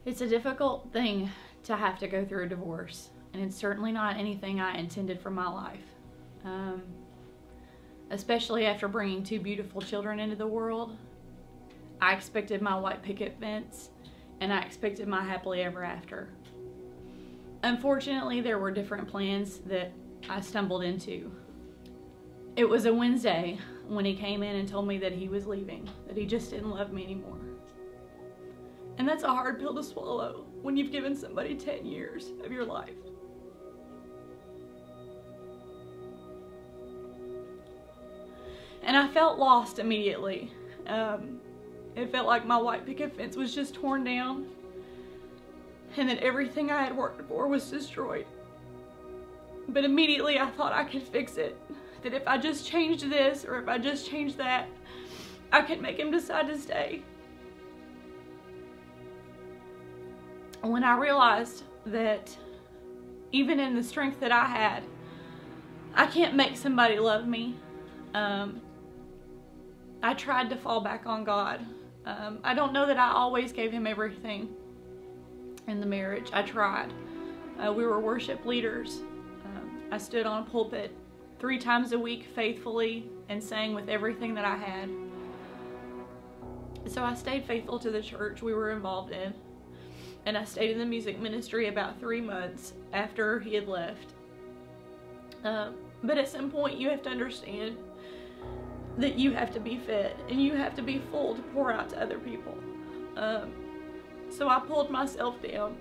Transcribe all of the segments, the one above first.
It's a difficult thing to have to go through a divorce, and it's certainly not anything I intended for my life. Especially after bringing two beautiful children into the world. I expected my white picket fence, and I expected my happily ever after. Unfortunately, there were different plans that I stumbled into. It was a Wednesday when he came in and told me that he was leaving, that he just didn't love me anymore. And that's a hard pill to swallow when you've given somebody 10 years of your life. And I felt lost immediately. It felt like my white picket fence was just torn down and that everything I had worked for was destroyed. But immediately I thought I could fix it. That if I just changed this or if I just changed that, I could make him decide to stay. When I realized that even in the strength that I had, I can't make somebody love me, I tried to fall back on God. I don't know that I always gave him everything in the marriage. I tried. We were worship leaders. I stood on a pulpit 3 times a week faithfully and sang with everything that I had. So I stayed faithful to the church we were involved in. And I stayed in the music ministry about 3 months after he had left. But at some point you have to understand that you have to be fed and you have to be full to pour out to other people. So I pulled myself down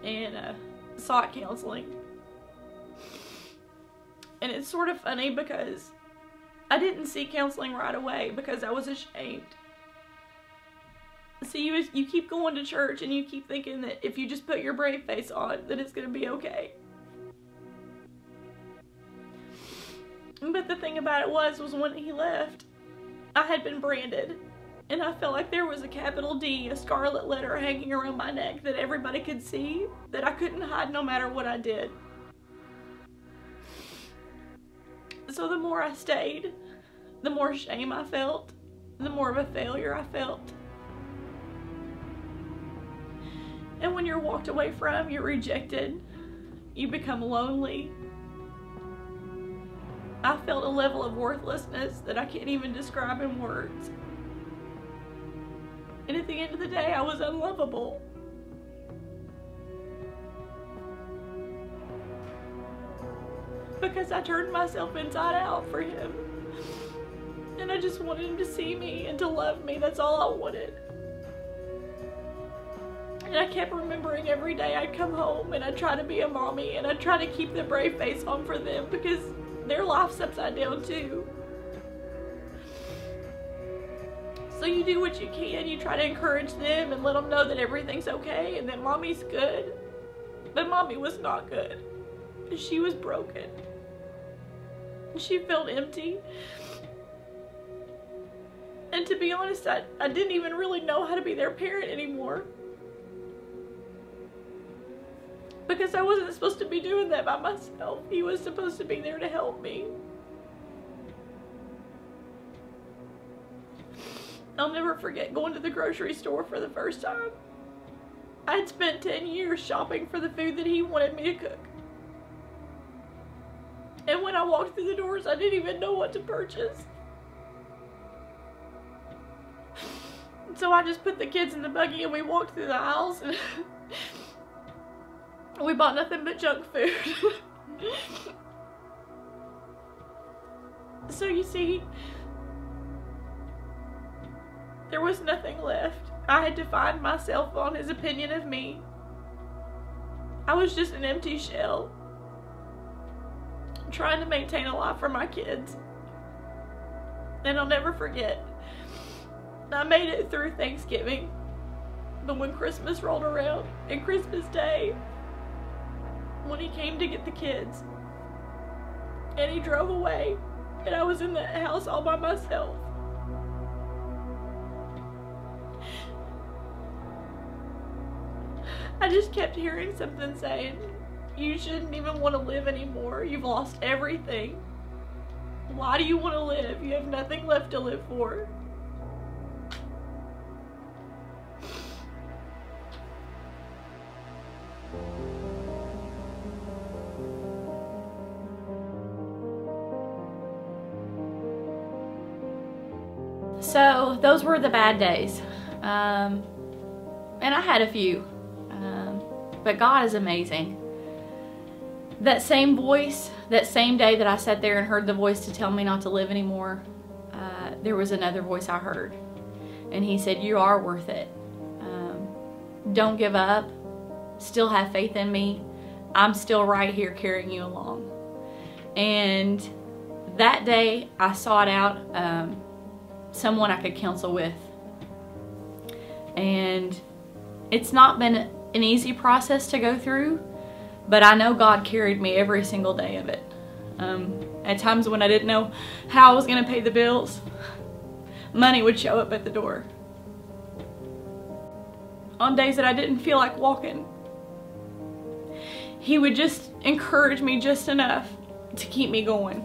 and sought counseling. And it's sort of funny because I didn't seek counseling right away because I was ashamed. See, you keep going to church and you keep thinking that if you just put your brave face on, that it's going to be okay. But the thing about it was when he left, I had been branded. And I felt like there was a capital D, a scarlet letter hanging around my neck that everybody could see, that I couldn't hide no matter what I did. So the more I stayed, the more shame I felt, the more of a failure I felt. And when you're walked away from, you're rejected, you become lonely. I felt a level of worthlessness that I can't even describe in words. And at the end of the day, I was unlovable. Because I turned myself inside out for him. And I just wanted him to see me and to love me. That's all I wanted. And I kept remembering every day I'd come home and I'd try to be a mommy and I'd try to keep the brave face on for them because their life's upside down too. So you do what you can. You try to encourage them and let them know that everything's okay and that mommy's good. But mommy was not good. She was broken. She felt empty. And to be honest, I didn't even really know how to be their parent anymore. Because I wasn't supposed to be doing that by myself. He was supposed to be there to help me. I'll never forget going to the grocery store for the first time. I had spent 10 years shopping for the food that he wanted me to cook. And when I walked through the doors, I didn't even know what to purchase. So I just put the kids in the buggy and we walked through the aisles and we bought nothing but junk food. So you see, there was nothing left. I had to find myself on his opinion of me. I was just an empty shell, trying to maintain a life for my kids. And I'll never forget, I made it through Thanksgiving, but when Christmas rolled around and Christmas Day, when he came to get the kids and he drove away and I was in the house all by myself, I just kept hearing something saying, you shouldn't even want to live anymore. You've lost everything. Why do you want to live? You have nothing left to live for. So those were the bad days. And I had a few. But God is amazing. That same voice, that same day that I sat there and heard the voice to tell me not to live anymore, there was another voice I heard. And he said, you are worth it. Don't give up. Still have faith in me. I'm still right here carrying you along. And that day I sought out someone I could counsel with. And it's not been an easy process to go through, but I know God carried me every single day of it. At times when I didn't know how I was going to pay the bills, money would show up at the door. On days that I didn't feel like walking, he would just encourage me just enough to keep me going.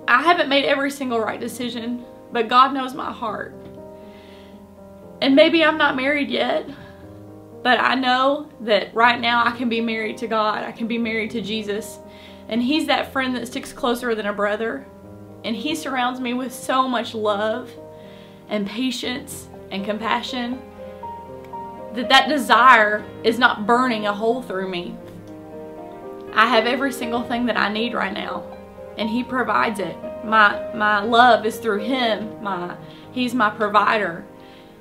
I haven't made every single right decision, but God knows my heart. And maybe I'm not married yet, but I know that right now I can be married to God. I can be married to Jesus. And he's that friend that sticks closer than a brother. And he surrounds me with so much love and patience and compassion that desire is not burning a hole through me. I have every single thing that I need right now, and he provides it. My love is through him. He's my provider.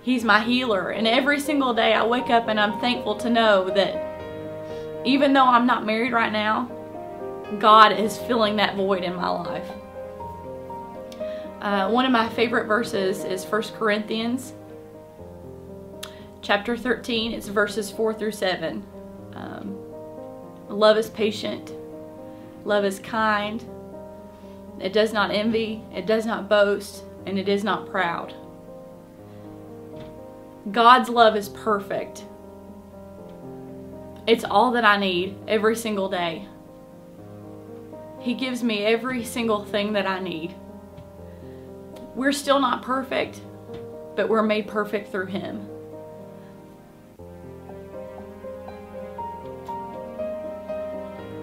He's my healer. And every single day I wake up and I'm thankful to know that even though I'm not married right now, God is filling that void in my life. One of my favorite verses is 1 Corinthians chapter 13. It's verses 4 through 7. Love is patient. Love is kind. It does not envy. It does not boast. And it is not proud. God's love is perfect. It's all that I need every single day. He gives me every single thing that I need. We're still not perfect, but we're made perfect through him.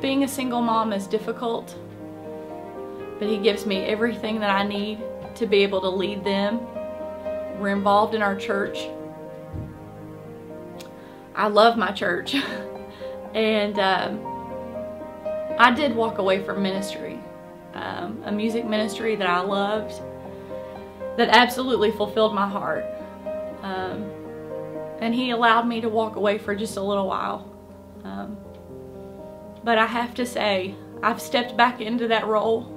Being a single mom is difficult, but he gives me everything that I need to be able to lead them. We're involved in our church. I love my church. And I did walk away from ministry, a music ministry that I loved, that absolutely fulfilled my heart. And he allowed me to walk away for just a little while. But I have to say, I've stepped back into that role.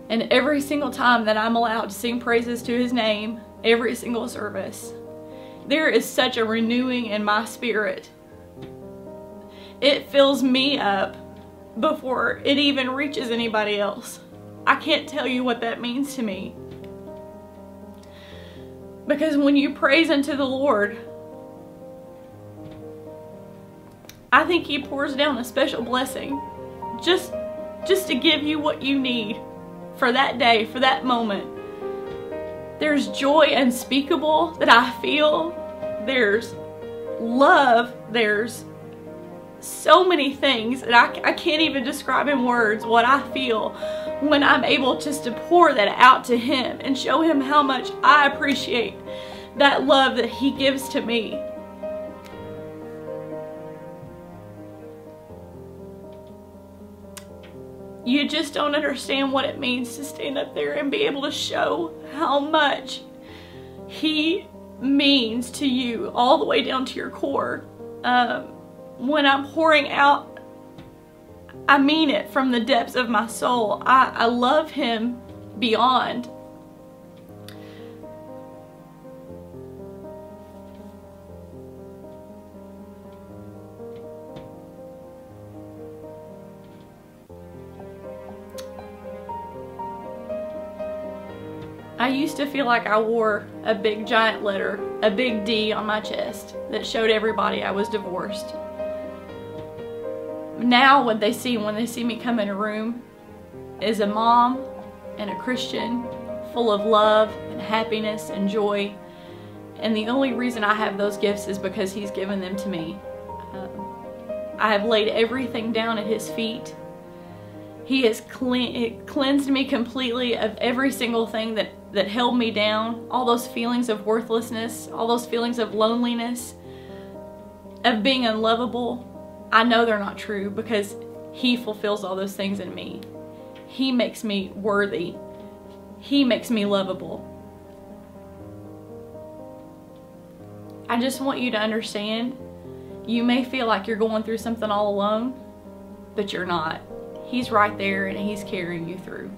And every single time that I'm allowed to sing praises to his name, every single service, there is such a renewing in my spirit. It fills me up before it even reaches anybody else. I can't tell you what that means to me. Because when you praise unto the Lord, I think he pours down a special blessing just to give you what you need for that day, for that moment. There's joy unspeakable that I feel. There's love. There's so many things that I can't even describe in words what I feel when I'm able just to pour that out to him and show him how much I appreciate that love that he gives to me. You just don't understand what it means to stand up there and be able to show how much he means to you all the way down to your core. When I'm pouring out, I mean it from the depths of my soul. I love him beyond. I used to feel like I wore a big giant letter, a big D on my chest that showed everybody I was divorced. Now when they see me come in a room is a mom and a Christian full of love and happiness and joy. And the only reason I have those gifts is because he's given them to me. I have laid everything down at his feet. He has cleansed me completely of every single thing that held me down, all those feelings of worthlessness, all those feelings of loneliness, of being unlovable. I know they're not true because He fulfills all those things in me. He makes me worthy. He makes me lovable. I just want you to understand, you may feel like you're going through something all alone, but you're not. He's right there and He's carrying you through.